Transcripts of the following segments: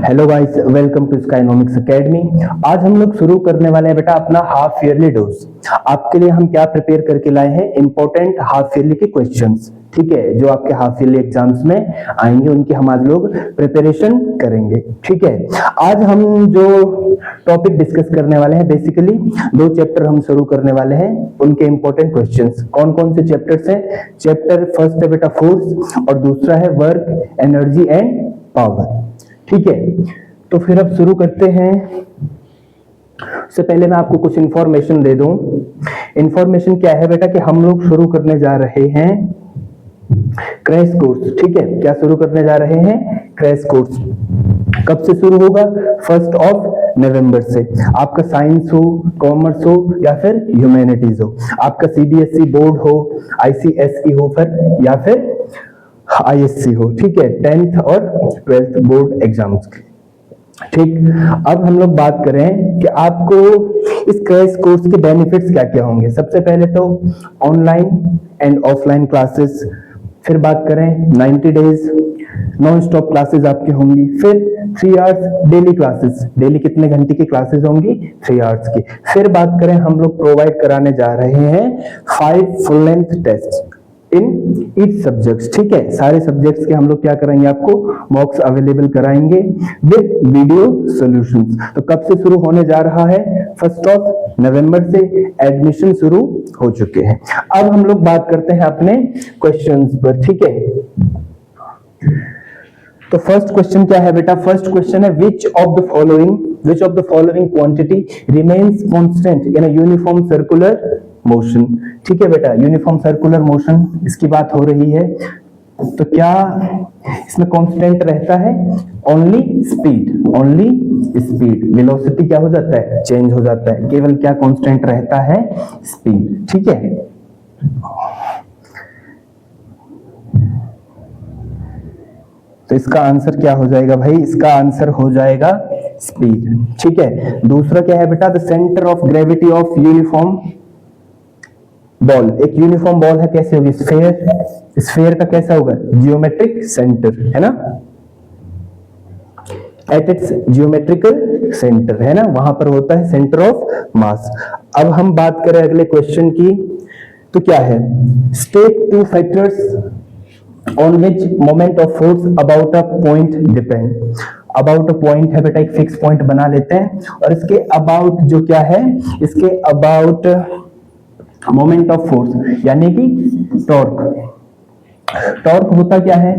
Hello guys, welcome to Skynomics academy. आज हम लोग शुरू करने वाले हैं बेटा अपना हाफ ईयरली डोज। आपके लिए हम क्या प्रिपेयर करके लाए हैं, इंपॉर्टेंट हाफ ईयरली के क्वेश्चंस, ठीक है, जो आपके हाफ ईयरली एग्जाम्स में आएंगे उनकी हम आज लोग प्रिपरेशन करेंगे। ठीक है, आज हम जो टॉपिक डिस्कस करने वाले हैं, बेसिकली दो चैप्टर हम शुरू करने वाले हैं, उनके इंपॉर्टेंट क्वेश्चंस। कौन कौन से चैप्टर्स हैं? चैप्टर फर्स्ट है बेटा फोर्स और दूसरा है वर्क, एनर्जी एंड पावर। ठीक है, तो फिर अब शुरू करते हैं। उससे पहले मैं आपको कुछ इंफॉर्मेशन दे दूं। इंफॉर्मेशन क्या है बेटा कि हम लोग शुरू करने जा रहे हैं क्रैश कोर्स। ठीक है, क्या शुरू करने जा रहे हैं? Crash course. कब से शुरू होगा? 1 नवंबर से। आपका साइंस हो, कॉमर्स हो या फिर ह्यूमैनिटीज हो, आपका सीबीएसई बोर्ड हो, आईसीएसई हो फिर या फिर आईएससी हो। ठीक है, 10th और 12th बोर्ड एग्जाम्स की। ठीक, अब हम लोग बात करें कि आपको इस क्रैश कोर्स के बेनिफिट्स क्या क्या होंगे। सबसे पहले तो ऑनलाइन एंड ऑफलाइन क्लासेस, फिर बात करें 90 डेज नॉन स्टॉप क्लासेस आपकी होंगी, फिर 3 आवर्स डेली क्लासेस। डेली कितने घंटे की क्लासेस होंगी? 3 आवर्स की। फिर बात करें, हम लोग प्रोवाइड कराने जा रहे हैं 5 full length test in each subjects. ठीक है, सारे सब्जेक्ट्स के हम लोग क्या कराएंगे, आपको मॉक्स अवेलेबल कराएंगे विद वीडियो सॉल्यूशंस। तो कब से शुरू होने जा रहा है? 1 नवंबर से एडमिशन शुरू हो चुके हैं। अब हम लोग बात करते हैं अपने क्वेश्चंस पर। ठीक है, तो फर्स्ट क्वेश्चन क्या है बेटा? फर्स्ट क्वेश्चन है which of the following quantity remains constant in a uniform circular motion। ठीक है बेटा, यूनिफॉर्म सर्कुलर मोशन इसकी बात हो रही है, तो क्या इसमें कांस्टेंट रहता है? Only speed. वेलोसिटी क्या हो जाता है? चेंज हो जाता है। केवल क्या कांस्टेंट रहता है? स्पीड। ठीक है, तो इसका आंसर क्या हो जाएगा भाई? इसका आंसर हो जाएगा स्पीड। ठीक है, दूसरा क्या है बेटा? The centre of gravity of uniform ball. एक यूनिफॉर्म बॉल है, कैसे होगी? स्फेयर का कैसा होगा? जियोमेट्रिक सेंटर, है ना, एट इट्स जियोमेट्रिकल सेंटर, है ना, वहां पर होता है सेंटर ऑफ मास। अब हम बात करें अगले क्वेश्चन की, तो क्या है? State 2 factors on which moment of force about a point depend. About a point है बेटा, एक फिक्स पॉइंट बना लेते हैं और इसके अबाउट जो क्या है, इसके अबाउट मोमेंट ऑफ फोर्स यानी कि टॉर्क होता क्या है?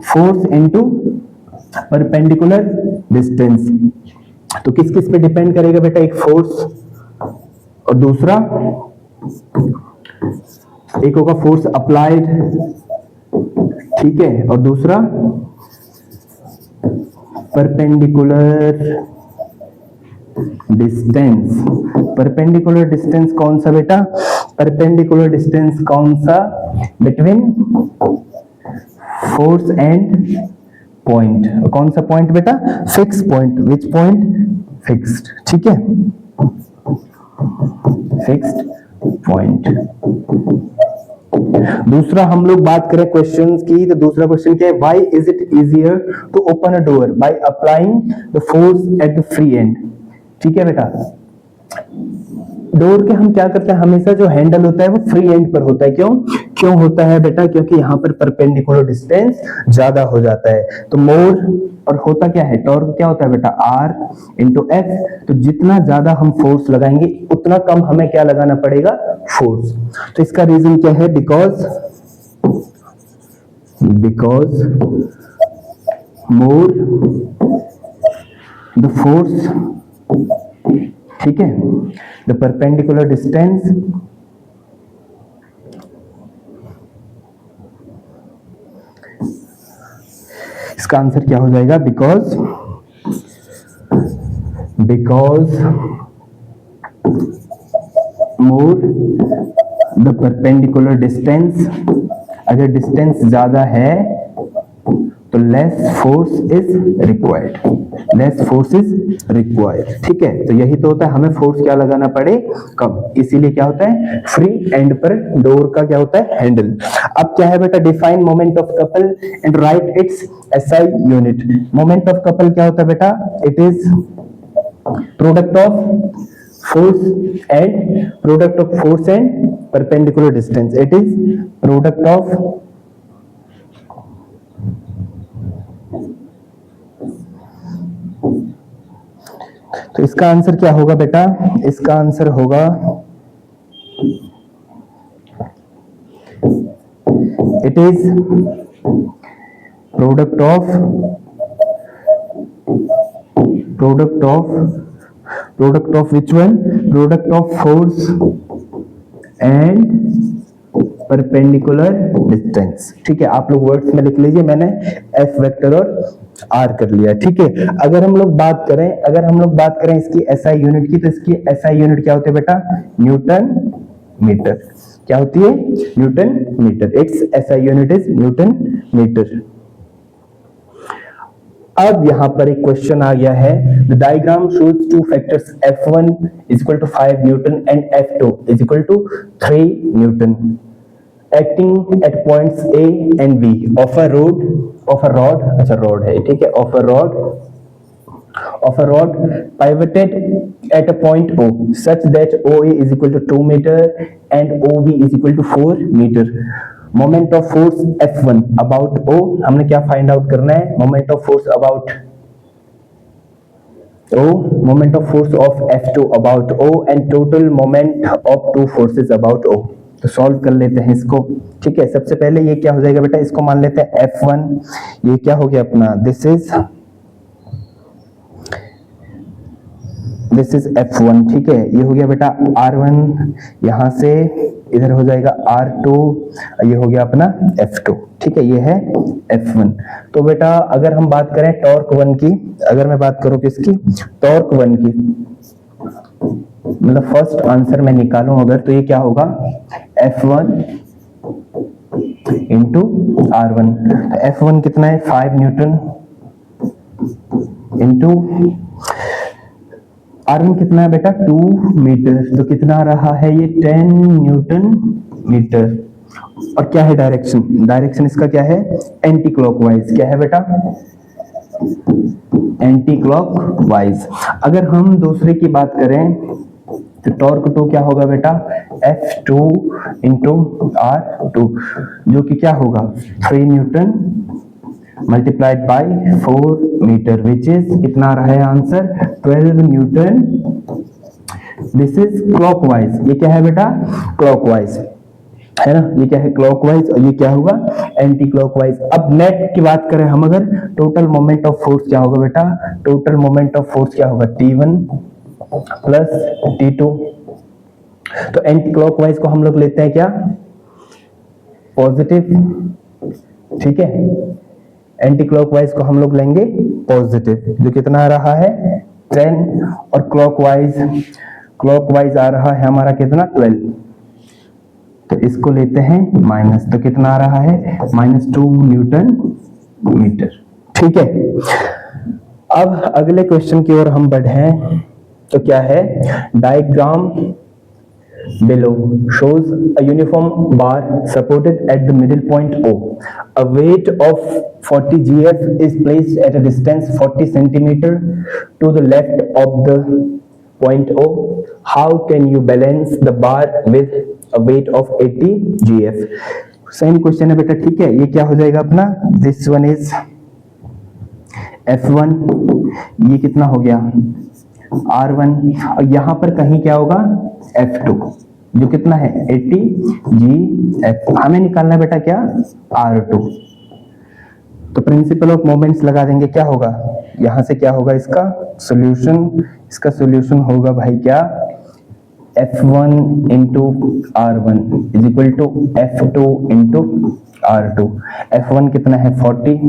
Force into perpendicular distance. तो किस किस पे डिपेंड करेगा बेटा? एक फोर्स और दूसरा, एक होगा फोर्स अप्लाइड, ठीक है, और दूसरा परपेंडिकुलर डिस्टेंस। परपेंडिकुलर डिस्टेंस कौन सा बेटा? परपेंडिकुलर डिस्टेंस कौन सा? Between force and point. कौन सा पॉइंट बेटा? Fix point. Which point? Fixed. ठीक है, फिक्स्ड पॉइंट। दूसरा हम लोग बात करें क्वेश्चंस की, तो दूसरा क्वेश्चन क्या है? Why is it easier to open a door by applying the force at the free end. ठीक है बेटा, डोर के हम क्या करते हैं, हमेशा जो हैंडल होता है वो फ्री एंड पर होता है। क्यों होता है बेटा? क्योंकि यहाँ पर परपेंडिकुलर डिस्टेंस ज्यादा हो जाता है। तो मोर, और होता क्या है? टॉर्क क्या होता है बेटा? R into F. तो जितना ज्यादा हम फोर्स लगाएंगे उतना कम हमें क्या लगाना पड़ेगा? फोर्स। तो इसका रीजन क्या है? बिकॉज मोर द फोर्स, ठीक है, द परपेंडिकुलर डिस्टेंस इसका आंसर क्या हो जाएगा? Because more the perpendicular distance. अगर डिस्टेंस ज्यादा है तो less force is required. Less force is required. ठीक है, तो यही तो होता है, हमें फोर्स क्या लगाना पड़े, कम, इसीलिए क्या होता है, फ्री एंड पर डोर का क्या होता है, हैंडल। अब क्या है बेटा, define moment of couple and right it's SI unit. Moment of couple क्या होता है बेटा, it is product of force and perpendicular distance. It is product of तो इसका आंसर क्या होगा बेटा, इसका आंसर होगा it is product of which one, product of force and perpendicular distance. ठीक है, आप लोग वर्ड्स में लिख लीजिए, मैंने एफ वेक्टर और आर कर लिया। ठीक है, अगर हम लोग बात करें इसकी एसआई यूनिट की, तो इसकी एसआई यूनिट क्या होती है बेटा, न्यूटन मीटर। क्या होती है, newton metre. Its SI unit is newton metre. अब यहां पर एक क्वेश्चन आ गया है, the diagram shows two factors F1 is equal to 5 newton and F2 is equal to 3 newton acting at points A and B of a rod, अच्छा rod है, ठीक है, of a rod pivoted at a point O such that OA is equal to 2 meter and OB is equal to 4 meter. Moment of force F1 about O, हमने क्या find out करना है, moment of force about O, moment of force of F2 about O and total moment of two forces about O। तो solve कर लेते हैं इसको। ठीक है, सबसे पहले ये क्या हो जाएगा बेटा, इसको मान लेते हैं F1, ये क्या हो गया अपना, दिस इज F1। ठीक है, ये हो गया बेटा R1, यहां से इधर हो जाएगा R2, ये हो गया अपना F2। ठीक है, ये है F1। तो बेटा अगर हम बात करें टॉर्क 1 की, अगर मैं बात करूं किसकी, टॉर्क 1 की, मतलब फर्स्ट आंसर मैं निकालूं अगर, तो ये क्या होगा, F1 इंटू R1। तो F1 कितना है, 5 न्यूटन इंटू R1 कितना है बेटा, 2 मीटर, तो कितना रहा है ये, 10 न्यूटन मीटर। और क्या है डायरेक्शन इसका क्या है, एंटी क्लॉकवाइज। क्या है बेटा, एंटी क्लॉकवाइज। अगर हम दूसरे की बात करें तो टॉर्क 2 क्या होगा बेटा, F2 इंटू R2, जो कि क्या होगा, 3 newton multiplied by 4 metre, which is कितना रहा है answer, 12 newton. This is clockwise. ये क्या है बेटा, क्लॉकवाइज है ना, ये क्या है, क्लॉकवाइज, और ये क्या होगा, एंटी क्लॉकवाइज। अब नेट की बात करें हम, अगर टोटल मोमेंट ऑफ फोर्स क्या होगा बेटा, टोटल मोमेंट ऑफ फोर्स क्या होगा, T1 प्लस T2। तो एंटी क्लॉकवाइज को हम लोग लेते हैं क्या, पॉजिटिव। ठीक है, एंटी क्लॉकवाइज को हम लोग लेंगे पॉजिटिव, जो कितना रहा है 10, और क्लॉकवाइज आ रहा है हमारा कितना 12, तो इसको लेते हैं माइनस, तो कितना आ रहा है -2 न्यूटन मीटर। ठीक है, अब अगले क्वेश्चन की ओर हम बढ़े, तो क्या है, diagram below shows a uniform bar supported at the middle point O. A weight of 40 GF is placed at a distance 40 centimeter to the left of the point O. How can you balance the bar with a weight of 80 GF? Same question है बेटा। ठीक है, ये क्या हो जाएगा अपना, this one is F1, ये कितना हो गया R1, और यहां पर कहीं क्या होगा F2, जो कितना है 80 GF। हमें निकालना है बेटा क्या, R2। तो प्रिंसिपल ऑफ मोमेंट्स लगा देंगे, क्या होगा, यहां से क्या होगा इसका सॉल्यूशन होगा भाई क्या, F1 into R1 is equal to F2 into R2। F1 कितना है 40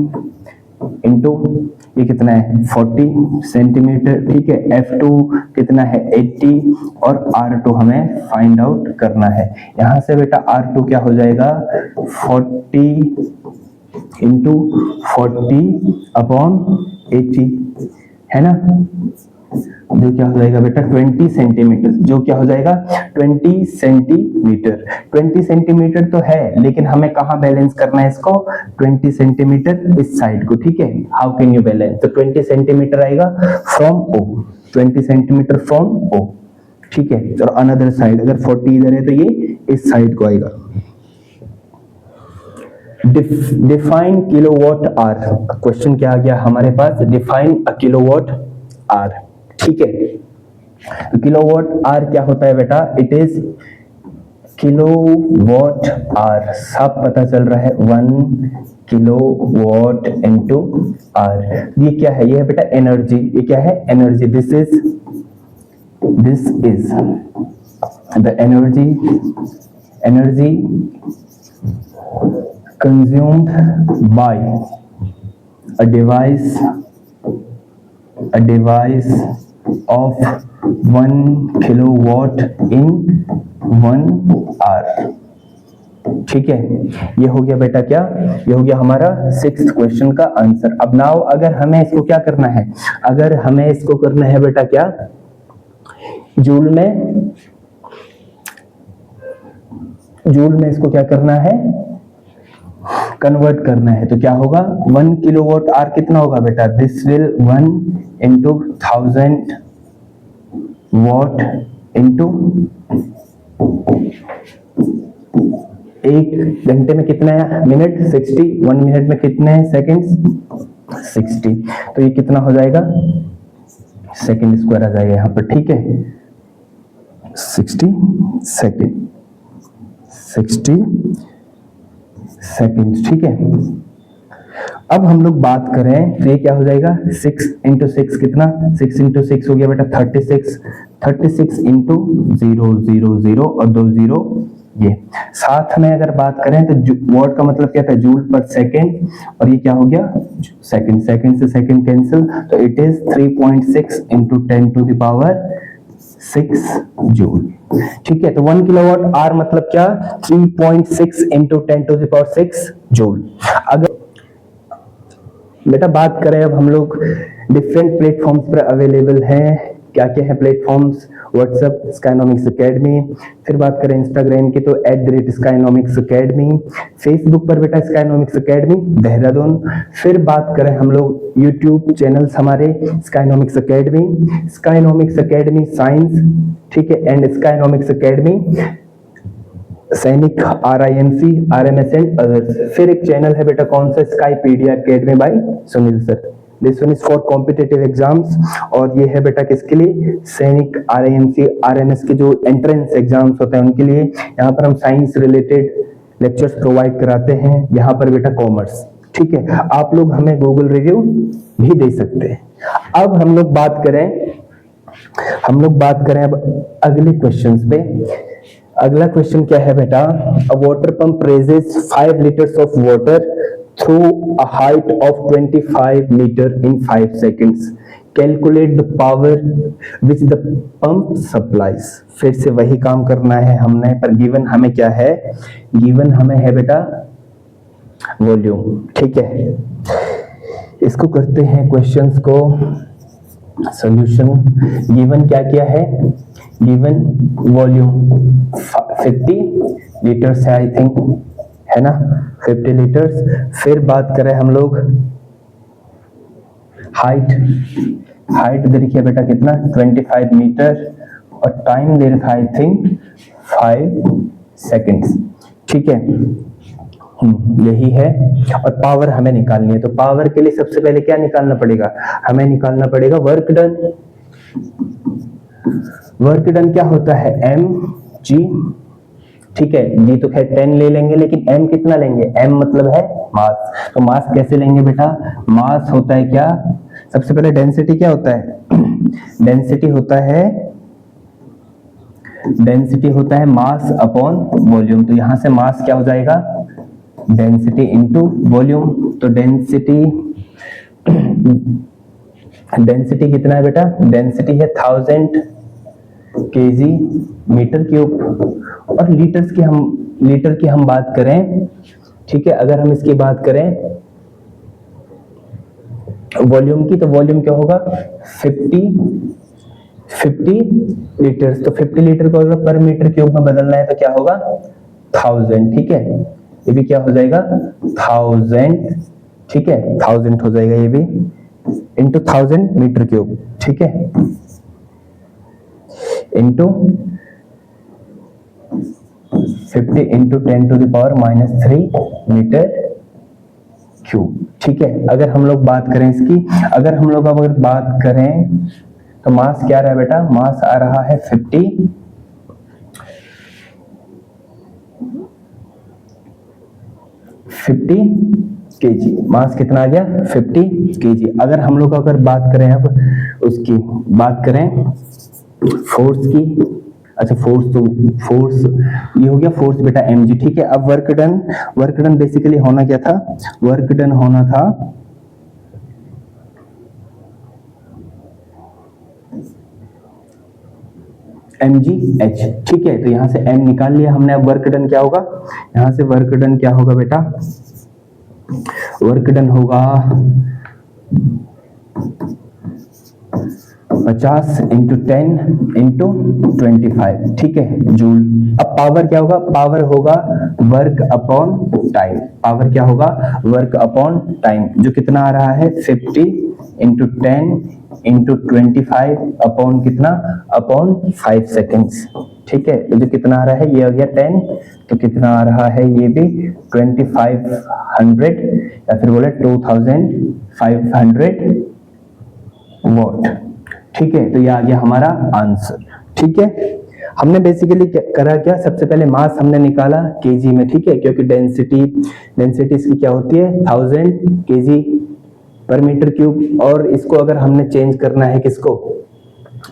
इंटू ये कितना है 40 सेंटीमीटर। ठीक है, F2 कितना है 80 और R2 हमें फाइंड आउट करना है। यहां से बेटा R2 क्या हो जाएगा 40 इंटू 40 अपॉन 80, है ना, जो क्या हो जाएगा बेटा 20 सेंटीमीटर, जो क्या हो जाएगा 20 सेंटीमीटर। 20 सेंटीमीटर तो है, लेकिन हमें कहाँ बैलेंस करना है इसको, 20 सेंटीमीटर इस साइड को, ठीक है। हाउ कैन यू बैलेंस, तो 20 सेंटीमीटर आएगा from O, 20 centimetre from O, ठीक है। और अनदर साइड अगर 40 इधर है तो ये इस साइड को आएगा। डिफाइन किलोवाट आर, क्वेश्चन क्या आ गया हमारे पास, डिफाइन अ किलोवाट आर, ठीक है। किलोवाट आर क्या होता है बेटा, इट इज किलोवाट आर, सब पता चल रहा है 1 किलोवाट इनटू आर। ये क्या है, ये है बेटा एनर्जी, ये क्या है energy, this is the energy consumed by a device of 1 kilowatt in 1 hour, ठीक है। ये हो गया बेटा क्या, ये हो गया हमारा 6th क्वेश्चन का आंसर। अब नाउ अगर हमें इसको क्या करना है, अगर हमें इसको करना है बेटा क्या, जूल में इसको क्या करना है, कन्वर्ट करना है। तो क्या होगा 1 किलोवाट आर कितना होगा बेटा, this will 1 into 1000 what into 1 घंटे में कितना है मिनट, 60, 1 मिनट में कितने हैं सेकेंड्स, 60, तो ये कितना हो जाएगा सेकेंड स्क्वायर आ जाएगा यहाँ पर, ठीक है। 60 सेकेंड, ठीक है। अब हम लोग बात करें तो ये क्या हो जाएगा 6 इंटू 6 कितना, 6 इंटू 6 हो गया बेटा 36 इंटू 0 0 0 और 2 0, ये साथ में अगर बात करें तो वॉट का मतलब क्या था, जूल पर सेकेंड, और ये क्या हो गया सेकेंड से सेकेंड कैंसिल, तो it is 3.6 into 10 to the power 6 joule, ठीक है। तो 1 किलोवाट आर मतलब क्या, 3.6 into 10 to the power 6 joule. अगर बेटा बात करें अब हम लोग डिफरेंट प्लेटफॉर्म्स पर अवेलेबल हैं, क्या क्या है प्लेटफॉर्म्स, व्हाट्सएप स्काइनॉमिक्स एकेडमी, फिर बात करें इंस्टाग्राम की तो @स्काइनॉमिक्स एकेडमी, फेसबुक पर बेटा स्काइनॉमिक्स एकेडमी देहरादून, फिर बात करें हम लोग यूट्यूब चैनल्स हमारे स्काइनॉमिक्स एकेडमी साइंस, ठीक है, एंड स्काइनॉमिक्स एकेडमी सैनिक RIMC RMS एंड अदर्स। फिर एक चैनल है बेटा कौन सा, Skypedia academy by Sunil sir, this one is for competitive exams, और ये है बेटा किसके लिए, सैनिक RIMC RMS के जो एंट्रेंस एग्जाम्स होते हैं उनके लिए। यहाँ पर हम साइंस रिलेटेड लेक्चर्स प्रोवाइड कराते हैं, यहाँ पर बेटा कॉमर्स, ठीक है। आप लोग हमें गूगल रिव्यू भी दे सकते हैं। अब हम लोग बात करें अब अगले क्वेश्चंस पे। अगला क्वेश्चन क्या है बेटा, a water pump raises 5 litres of water through a height of 25 metre in 5 seconds, calculate the power which the pump supplies. फिर से वही काम करना है हमने, पर गिवन हमें क्या है, गिवन हमें है बेटा वॉल्यूम, ठीक है। इसको करते हैं क्वेश्चंस को सॉल्यूशन। गिवन क्या है, गिवन वॉल्यूम 50 लीटर्स है आई थिंक, है ना 50 लीटर्स। फिर बात करें हम लोग हाइट दे रखी है बेटा कितना 25 मीटर, और टाइम दे रखा आई थिंक 5 सेकेंड्स, ठीक है। यही है, और पावर हमें निकालनी है। तो पावर के लिए सबसे पहले क्या निकालना पड़ेगा, हमें निकालना पड़ेगा वर्क डन। वर्क डन क्या होता है mg, ठीक है। g तो खैर 10 ले लेंगे, लेकिन m कितना लेंगे, m मतलब है मास। तो मास कैसे लेंगे बेटा, मास होता है क्या, सबसे पहले डेंसिटी क्या होता है डेंसिटी होता है मास अपॉन वॉल्यूम। तो यहां से मास क्या हो जाएगा, डेंसिटी इंटू वॉल्यूम। तो डेंसिटी कितना है बेटा, डेंसिटी है 1000 kg मीटर क्यूब। और लीटर की हम बात करें, ठीक है, अगर हम इसकी बात करें वॉल्यूम की, तो वॉल्यूम क्या होगा 50 लीटर्स। तो 50 लीटर को अगर पर मीटर क्यूब में बदलना है तो क्या होगा 1000, ठीक है। ये भी क्या हो जाएगा 1000, ठीक है, 1000 हो जाएगा ये भी, इंटू 1000 मीटर क्यूब, ठीक है, इंटू 50 इंटू 10⁻³ मीटर क्यूब, ठीक है। अगर हम लोग बात करें इसकी, अगर हम लोग अगर बात करें तो मास क्या रहा है बेटा, मास आ रहा है 50 केजी। मास कितना आ गया 50 केजी। अगर हम लोग अगर बात करें अब उसकी बात करें फोर्स की, अच्छा फोर्स, तो फोर्स ये हो गया फोर्स बेटा mg, ठीक है। अब वर्क डन बेसिकली होना क्या था, वर्क डन होना था mgh, ठीक है। तो यहां से m निकाल लिया हमने। अब वर्क डन क्या होगा, यहां से वर्क डन क्या होगा बेटा, वर्क डन होगा 50 इंटू 10 इंटू 25, ठीक है, जूल। अब पावर क्या होगा, पावर होगा वर्क अपॉन टाइम। पावर क्या होगा, वर्क अपॉन टाइम, जो कितना आ रहा है 50 इंटू 10 इंटू 25 अपॉन कितना, अपॉन 5 सेकेंड्स, ठीक है। तो जो कितना आ रहा है ये आ गया 10, तो कितना आ रहा है ये भी 2500 या फिर बोले 2500 वॉट, ठीक है। तो ये आ गया हमारा आंसर, ठीक है। हमने बेसिकली करा क्या, सबसे पहले मास हमने निकाला केजी में, ठीक है, क्योंकि डेंसिटी इसकी क्या होती है 1000 केजी पर मीटर क्यूब। और इसको अगर हमने चेंज करना है किसको,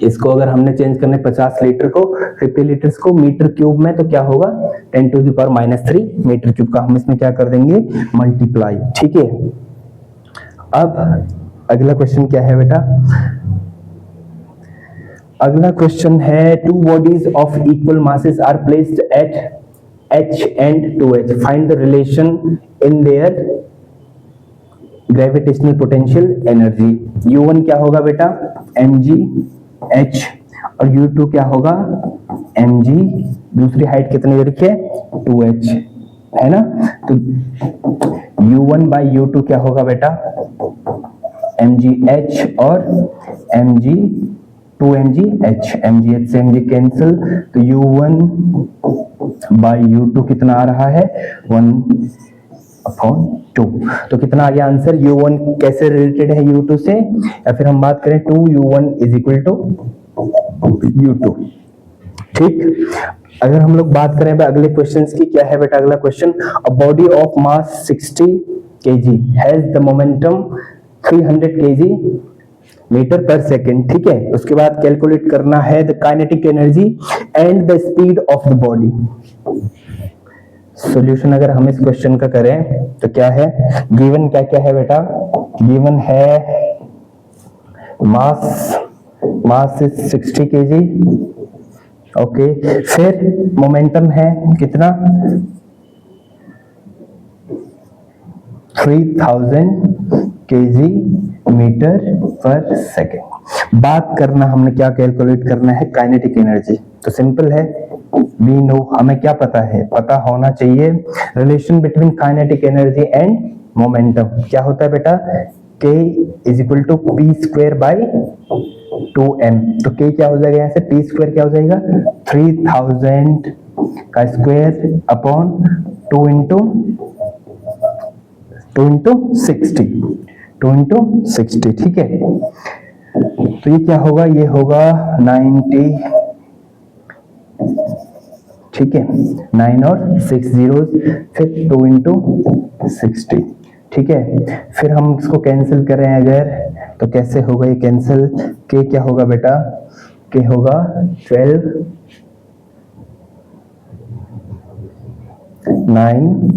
इसको अगर हमने चेंज करना है 50 लीटर को 50 लीटर्स को मीटर क्यूब में, तो क्या होगा 10⁻³ मीटर क्यूब का हम इसमें क्या कर देंगे मल्टीप्लाई, ठीक है। अब अगला क्वेश्चन क्या है बेटा, अगला क्वेश्चन है two bodies of equal masses are placed at H and 2H, find the relation in their gravitational potential energy. U1 क्या होगा बेटा mgh और U2 क्या होगा mg, दूसरी हाइट कितनी रखी है 2h, है ना। तो U1 by U2 क्या होगा बेटा mgh और mg 2mgh, mgh से mg कैंसिल, तो U1 by U2 कितना आ रहा है 1/2। तो कितना आ गया आंसर, U1 कैसे रिलेटेड है U2 से, या फिर हम बात करें 2U1 is equal to U2, ठीक। अगर हम लोग बात करें अगले क्वेश्चंस की, क्या है बेटा अगला question, a body of mass 60 kg has the momentum 300 kg metre पर सेकेंड, ठीक है। उसके बाद कैलकुलेट करना है the kinetic energy and the speed of the body. Solution अगर हम इस क्वेश्चन का करें तो क्या है, गिवन क्या क्या है बेटा, गिवन है मास इज 60 kg, ओके। फिर मोमेंटम है कितना 3000 kg मीटर पर सेकेंड। बात करना हमने क्या कैलकुलेट करना है काइनेटिक एनर्जी, तो सिंपल है, वी नो, हमें क्या पता है, पता होना चाहिए relation between kinetic energy and momentum. क्या होता है बेटा K is equal to p² by 2m। तो K क्या हो जाएगा यहाँ से, p² क्या हो जाएगा 3000 का स्क्वायर अपॉन 2 इंटू 60, ठीक है। तो ये क्या होगा, ये होगा 90, ठीक है, 9 और 6 zeros, फिर 2 इंटू 60, ठीक है। फिर हम इसको कैंसिल करें अगर, तो कैसे होगा ये कैंसिल, के क्या होगा बेटा, के होगा 12, 9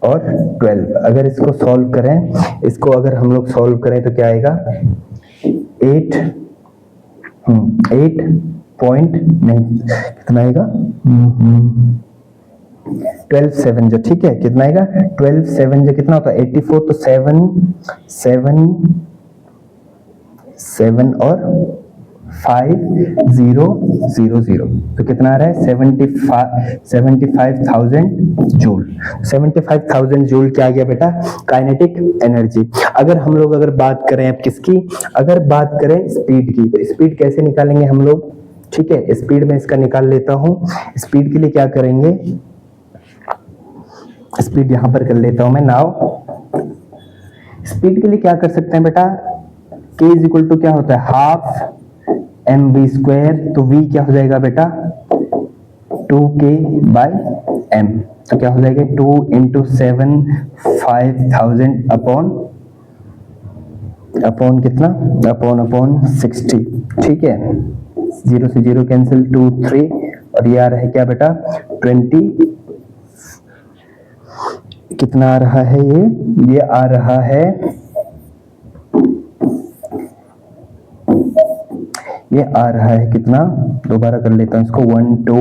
और 12। अगर इसको सॉल्व करें, इसको अगर हम लोग सॉल्व करें तो क्या आएगा 8 पॉइंट नहीं कितना आएगा 12 7 जो, ठीक है, कितना आएगा 12 7 जो कितना होता है 84, तो 7 और 5 0 0 0, तो कितना आ रहा है 75,000 जूल। 75,000 जूल क्या आ गया बेटा, काइनेटिक एनर्जी। अगर बात करें अब किसकी, अगर बात करें स्पीड की, तो स्पीड कैसे निकालेंगे हम लोग, ठीक है, स्पीड में इसका निकाल लेता हूं। स्पीड के लिए क्या करेंगे, स्पीड यहां पर कर लेता हूं मैं। नाउ स्पीड के लिए क्या कर सकते हैं बेटा, k इज इक्वल टू क्या होता है हाफ mv², तो v क्या हो जाएगा बेटा 2k/m, तो क्या हो जाएगा 2 × 7 5000 अपॉन कितना, अपॉन 60, ठीक है, 0 से 0 कैंसिल, 2 3, और ये आ रहा है क्या बेटा 20, कितना आ रहा है ये आ रहा है, ये आ रहा है कितना, दोबारा कर लेता हूं इसको, 1 2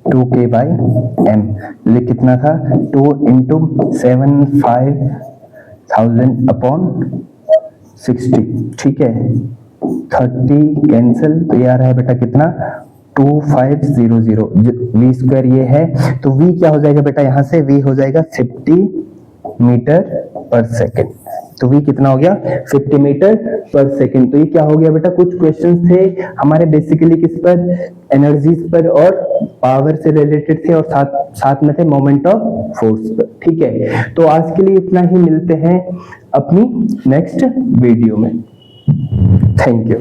2k/m, ये कितना था 2 × 7 5000 अपॉन 60, ठीक है, 30 कैंसिल, तो ये आ रहा है बेटा कितना 2500, v² ये है, तो v क्या हो जाएगा बेटा, यहां से v हो जाएगा 50 मीटर पर सेकेंड, तो v कितना हो गया 50 मीटर पर सेकेंड। तो ये क्या हो गया बेटा, कुछ क्वेश्चंस थे हमारे बेसिकली किस पर, एनर्जीज पर और पावर से रिलेटेड थे, और साथ में थे मोमेंट ऑफ फोर्स पर, ठीक है। तो आज के लिए इतना ही, मिलते हैं अपनी नेक्स्ट वीडियो में। Thank you.